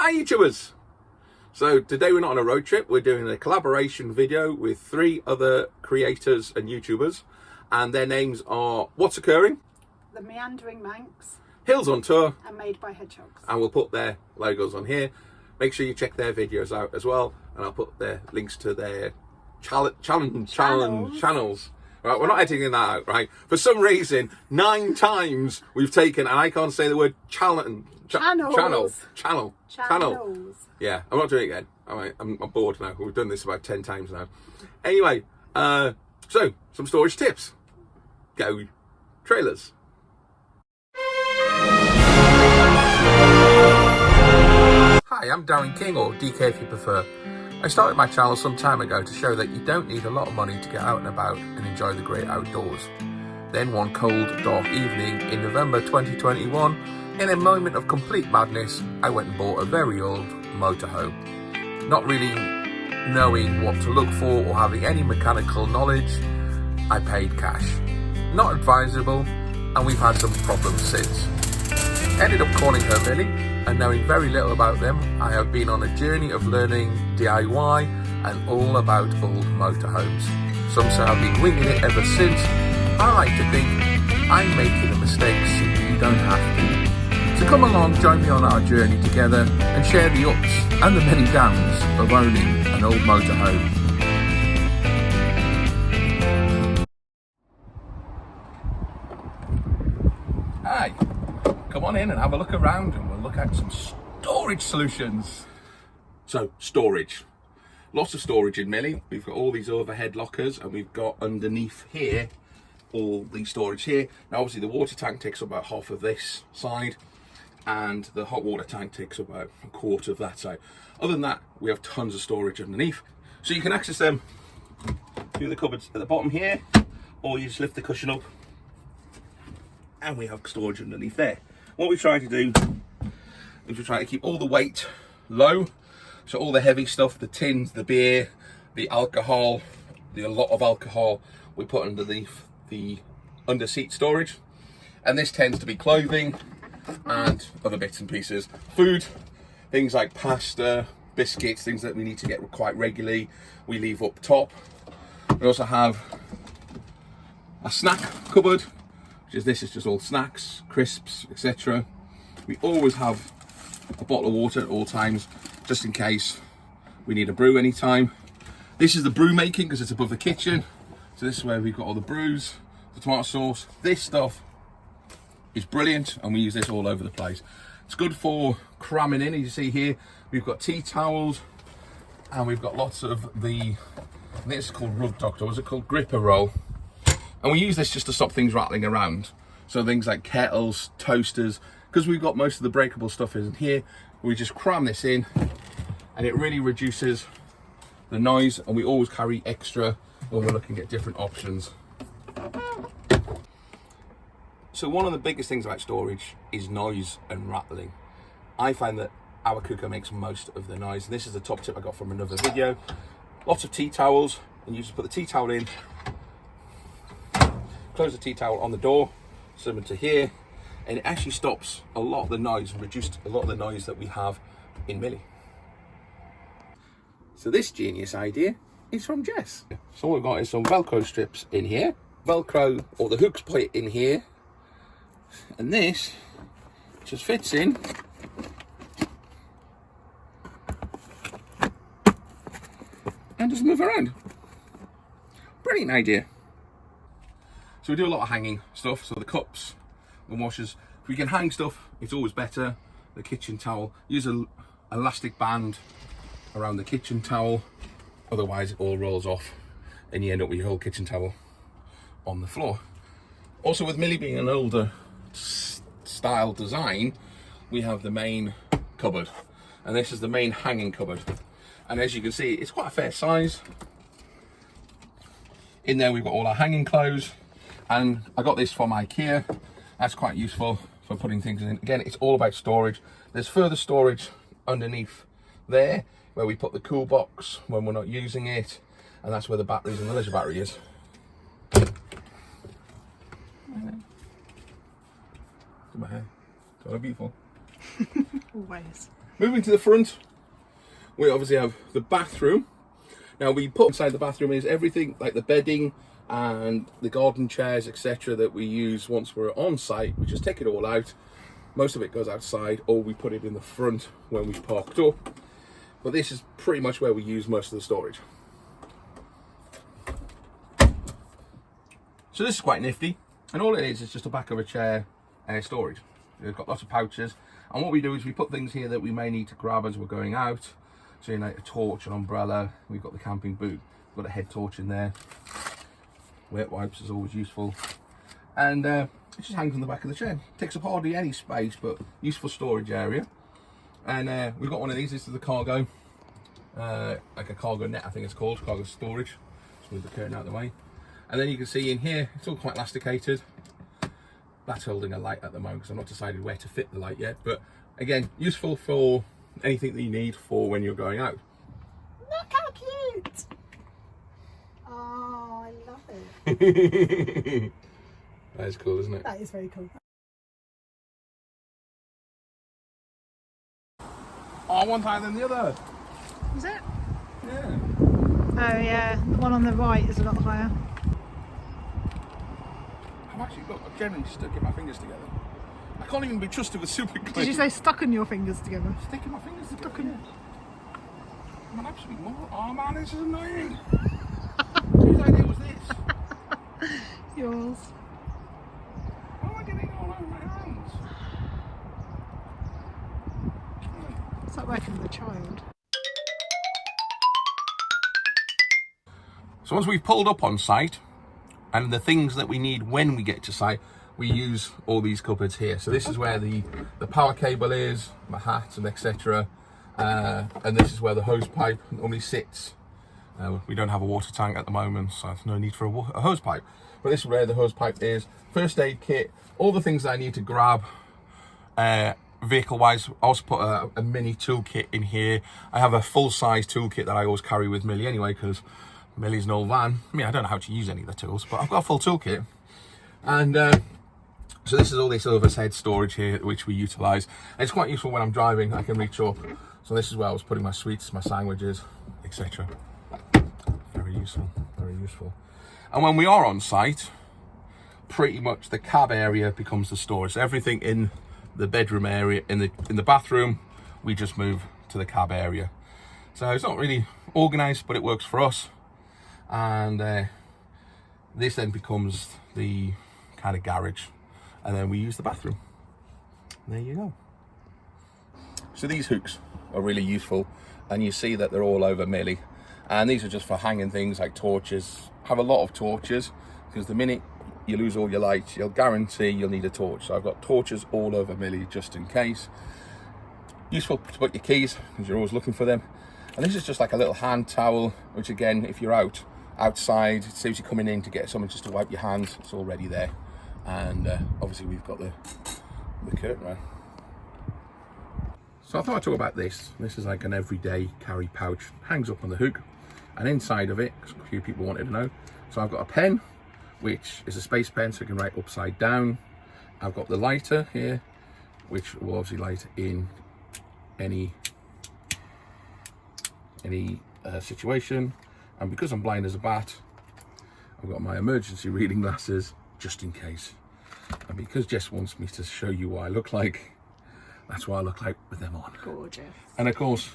Hi YouTubers! So today we're not on a road trip, we're doing a collaboration video with 3 other creators and YouTubers, and their names are What's Occurring, The Meandering Manx, Hills on Tour, and Made by Hedgehogs. and we'll put their logos on here. Make sure you check their videos out as well, and I'll put their links to their channels. Right, we're not editing that out, right? For some reason, 9 times we've taken, and I can't say the word channel. Yeah, I'm not doing it again. I'm bored now. We've done this about 10 times now. Anyway, so some storage tips. Go trailers. Hi, I'm Darren King, or DK if you prefer. I started my channel some time ago to show that you don't need a lot of money to get out and about and enjoy the great outdoors. Then one cold, dark evening in November 2021, in a moment of complete madness, I went and bought a very old motorhome. Not really knowing what to look for or having any mechanical knowledge, I paid cash. Not advisable, and we've had some problems since. Ended up calling her Millie, and knowing very little about them, I have been on a journey of learning DIY and all about old motorhomes. Some say I've been winging it ever since. I like to think I'm making a mistake so you don't have to. So come along, join me on our journey together and share the ups and the many downs of owning an old motorhome. Hi, come on in and have a look around and we'll look at some storage solutions. So, storage. Lots of storage in Millie. We've got all these overhead lockers and we've got underneath here all the storage here. Now obviously the water tank takes up about half of this side and the hot water tank takes up about a quarter of that side. Other than that, we have tons of storage underneath. So you can access them through the cupboards at the bottom here, or you just lift the cushion up and we have storage underneath there. What we try to do is we try to keep all the weight low. So all the heavy stuff, the tins, the beer, the alcohol, a lot of alcohol, we put underneath the under seat storage. And this tends to be clothing and other bits and pieces. Food, things like pasta, biscuits, things that we need to get quite regularly, we leave up top. We also have a snack cupboard, which is this is just all snacks, crisps, etc. We always have a bottle of water at all times, just in case we need a brew anytime. This is the brew making because it's above the kitchen. So this is where we've got all the brews, the tomato sauce. This stuff is brilliant and we use this all over the place. It's good for cramming in. As you see here, we've got tea towels and we've got lots of I think it's called Rug Doctor, was it called Gripper Roll? And we use this just to stop things rattling around. So things like kettles, toasters, because we've got most of the breakable stuff in here, we just cram this in and it really reduces the noise, and we always carry extra when we're looking at different options. So one of the biggest things about storage is noise and rattling. I find that our cooker makes most of the noise. And this is the top tip I got from another video. Lots of tea towels, and you just put the tea towel in, close the tea towel on the door, similar to here, and it actually stops a lot of the noise, reduced a lot of the noise that we have in Millie. So this genius idea is from Jess. So what we've got is some Velcro strips in here. Velcro, or the hooks point in here. And this just fits in. And just move around. Brilliant idea. So we do a lot of hanging stuff. So the cups, the washers. If we can hang stuff, it's always better. The kitchen towel. Use an elastic band around the kitchen towel, otherwise it all rolls off and you end up with your whole kitchen towel on the floor. Also, with Millie being an older style design, we have the main cupboard, and this is the main hanging cupboard, and as you can see, it's quite a fair size. In there we've got all our hanging clothes, and I got this from IKEA. That's quite useful for putting things in. Again, it's all about storage. There's further storage underneath there where we put the cool box when we're not using it, and that's where the batteries and the leisure battery is. My hair. So beautiful. Always. Moving to the front, we obviously have the bathroom. Now we put inside the bathroom is everything like the bedding and the garden chairs, etc. that we use once we're on site. We just take it all out. Most of it goes outside, or we put it in the front when we've parked up. But this is pretty much where we use most of the storage. So this is quite nifty, and all it is just the back of a chair storage. We've got lots of pouches, and what we do is we put things here that we may need to grab as we're going out. So, you know, a torch, an umbrella, we've got the camping boot, we've got a head torch in there. Wet wipes is always useful. And it just hangs on the back of the chair. Takes up hardly any space, but useful storage area. And we've got one of these. This is the cargo, like a cargo net, I think it's called, cargo storage. Just move the curtain out of the way. And then you can see in here, it's all quite elasticated. That's holding a light at the moment because I've not decided where to fit the light yet. But again, useful for anything that you need for when you're going out. Look how cute! Oh, I love it. That is cool, isn't it? That is very cool. Oh, one higher than the other. Is it? Yeah. Oh yeah, the one on the right is a lot higher. I'm actually, look, I'm generally sticking my fingers together. I can't even be trusted with super glue. Did you say stuck in your fingers together? Sticking my fingers together? I'm an absolute moron. Oh man, this is annoying. Whose idea was this? Yours. Why am I getting all over my hands? It's like working with a child. So once we've pulled up on site, and the things that we need when we get to site, we use all these cupboards here. So this is where the power cable is, my hat and etc. And this is where the hose pipe normally sits. We don't have a water tank at the moment, so there's no need for a hose pipe. But this is where the hose pipe is. First aid kit, all the things that I need to grab vehicle-wise. I also put a mini toolkit in here. I have a full-size toolkit that I always carry with Millie anyway, because Millie's an old van. I mean, I don't know how to use any of the tools, but I've got a full toolkit. And so this is all this overhead storage here, which we utilise. It's quite useful when I'm driving. I can reach up. So this is where I was putting my sweets, my sandwiches, etc. Very useful, very useful. And when we are on site, pretty much the cab area becomes the storage. So everything in the bedroom area, in the bathroom, we just move to the cab area. So it's not really organised, but it works for us. And this then becomes the kind of garage, and then we use the bathroom. There you go. So these hooks are really useful, and you see that they're all over Millie, and these are just for hanging things like torches. I have a lot of torches because the minute you lose all your lights, you'll guarantee you'll need a torch. So I've got torches all over Millie just in case. Useful to put your keys because you're always looking for them. And this is just like a little hand towel, which again, if you're outside, it saves you coming in to get something just to wipe your hands. It's already there. And obviously we've got the curtain around. So I thought I'd talk about this. This is like an everyday carry pouch, hangs up on the hook, and inside of it, because a few people wanted to know, so I've got a pen, which is a space pen, so you can write upside down. I've got the lighter here, which will obviously light in any situation. And because I'm blind as a bat, I've got my emergency reading glasses just in case. And because Jess wants me to show you what I look like, that's what I look like with them on. Gorgeous. And of course,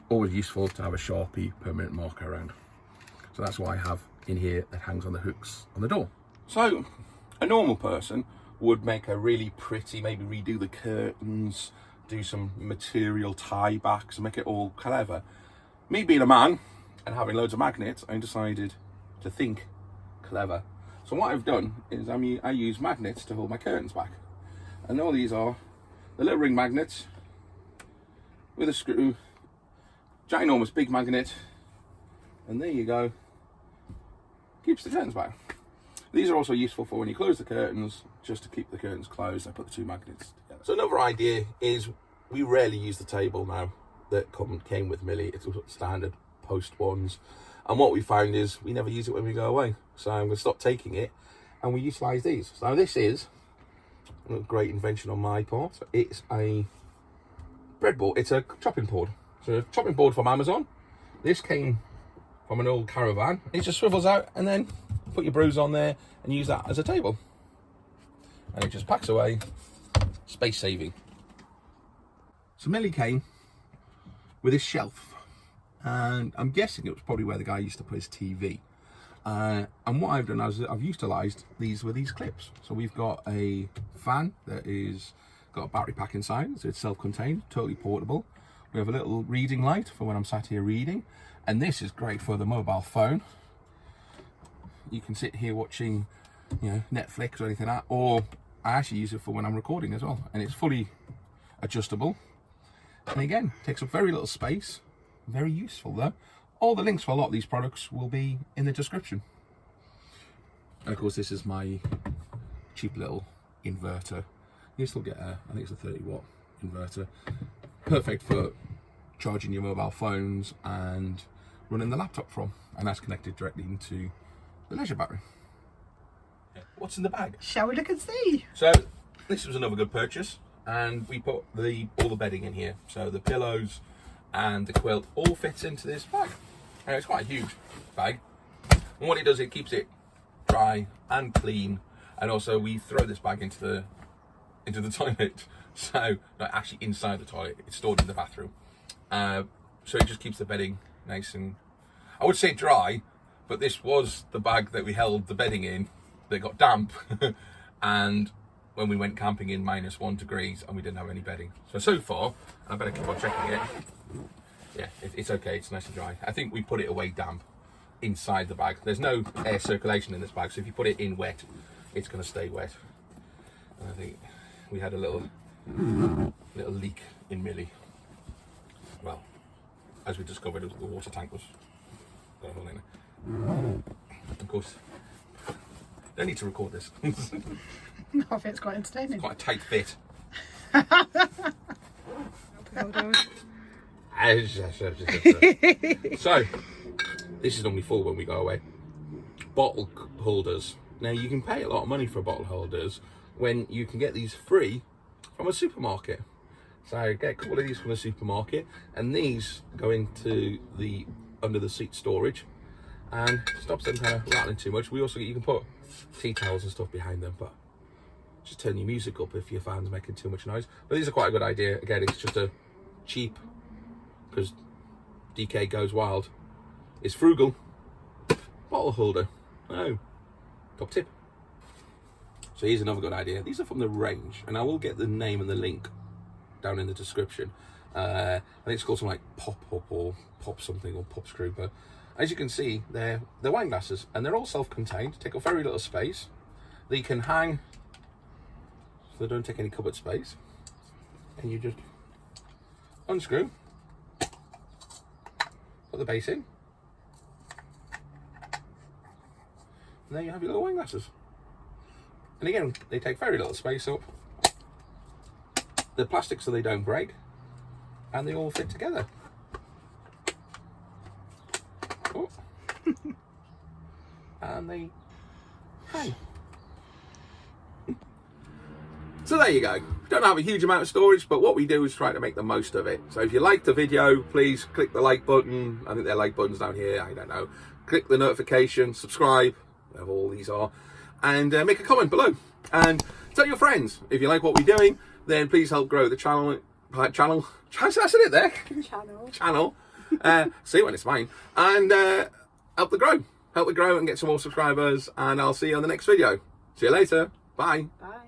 always useful to have a Sharpie permanent marker around. So that's what I have in here that hangs on the hooks on the door. So a normal person would make a really pretty, maybe redo the curtains, do some material tie backs, make it all clever. Me being a man and having loads of magnets, I decided to think clever. So what I've done is I use magnets to hold my curtains back. And all these are the little ring magnets with a screw, ginormous big magnet, and there you go, keeps the curtains back. These are also useful for when you close the curtains, just to keep the curtains closed. I put the two magnets together. So another idea is we rarely use the table now that came with Millie. It's standard post ones, and what we found is we never use it when we go away. So I'm going to stop taking it, and we utilise these. So this is a great invention on my part. It's a breadboard. It's a chopping board. So a chopping board from Amazon. This came from an old caravan. It just swivels out and then put your brews on there and use that as a table. And it just packs away, space saving. So Millie came with his shelf, and I'm guessing it was probably where the guy used to put his TV. And what I've done is I've utilised these with these clips. So we've got a fan that is got a battery pack inside, so it's self-contained, totally portable. We have a little reading light for when I'm sat here reading, and this is great for the mobile phone. You can sit here watching, you know, Netflix or anything like that, or I actually use it for when I'm recording as well, and it's fully adjustable. And again, takes up very little space, very useful though. All the links for a lot of these products will be in the description. And of course, this is my cheap little inverter. You still get I think it's a 30-watt inverter. Perfect for charging your mobile phones and running the laptop from. And that's connected directly into the leisure battery. What's in the bag? Shall we look and see? So this was another good purchase, and we put all the bedding in here. So the pillows and the quilt all fits into this bag. And it's quite a huge bag. And what it does, it keeps it dry and clean. And also we throw this bag into the toilet. So not actually inside the toilet, it's stored in the bathroom. So it just keeps the bedding nice and, I would say dry, but this was the bag that we held the bedding in that got damp. And when we went camping in -1 degrees and we didn't have any bedding. So far, I better keep on checking it. Yeah, it's okay, it's nice and dry. I think we put it away damp inside the bag. There's no air circulation in this bag, so if you put it in wet, it's going to stay wet. And I think we had a little leak in Millie. Well, as we discovered, the water tank was got a hole in it. Of course, don't need to record this. I think it's quite entertaining. It's quite a tight fit. So, this is normally full when we go away. Bottle holders. Now, you can pay a lot of money for bottle holders when you can get these free from a supermarket. So, get a couple of these from a supermarket, and these go into the under the seat storage and stops them kind of rattling too much. We also you can put tea towels and stuff behind them, but just turn your music up if your fan's making too much noise. But these are quite a good idea. Again, it's just a cheap, because DK goes wild, it's frugal bottle holder. Oh, top tip. So here's another good idea. These are from the range, and I will get the name and the link down in the description. I think it's called something like Pop Up or Pop something or Pop Screw, but as you can see, they're wine glasses, and they're all self-contained, take up very little space. They can hang, so they don't take any cupboard space, and you just unscrew, put the base in, and there you have your little wine glasses. And again, they take very little space up. They're plastic so they don't break, and they all fit together. Oh. And they hang. So there you go. We don't have a huge amount of storage, but what we do is try to make the most of it. So if you liked the video, please click the like button. I think there are like buttons down here, I don't know. Click the notification, subscribe, whatever all these are, and make a comment below. And tell your friends. If you like what we're doing, then please help grow the channel. I said it there. Channel. See when it's mine. And help it grow and get some more subscribers. And I'll see you on the next video. See you later. Bye. Bye.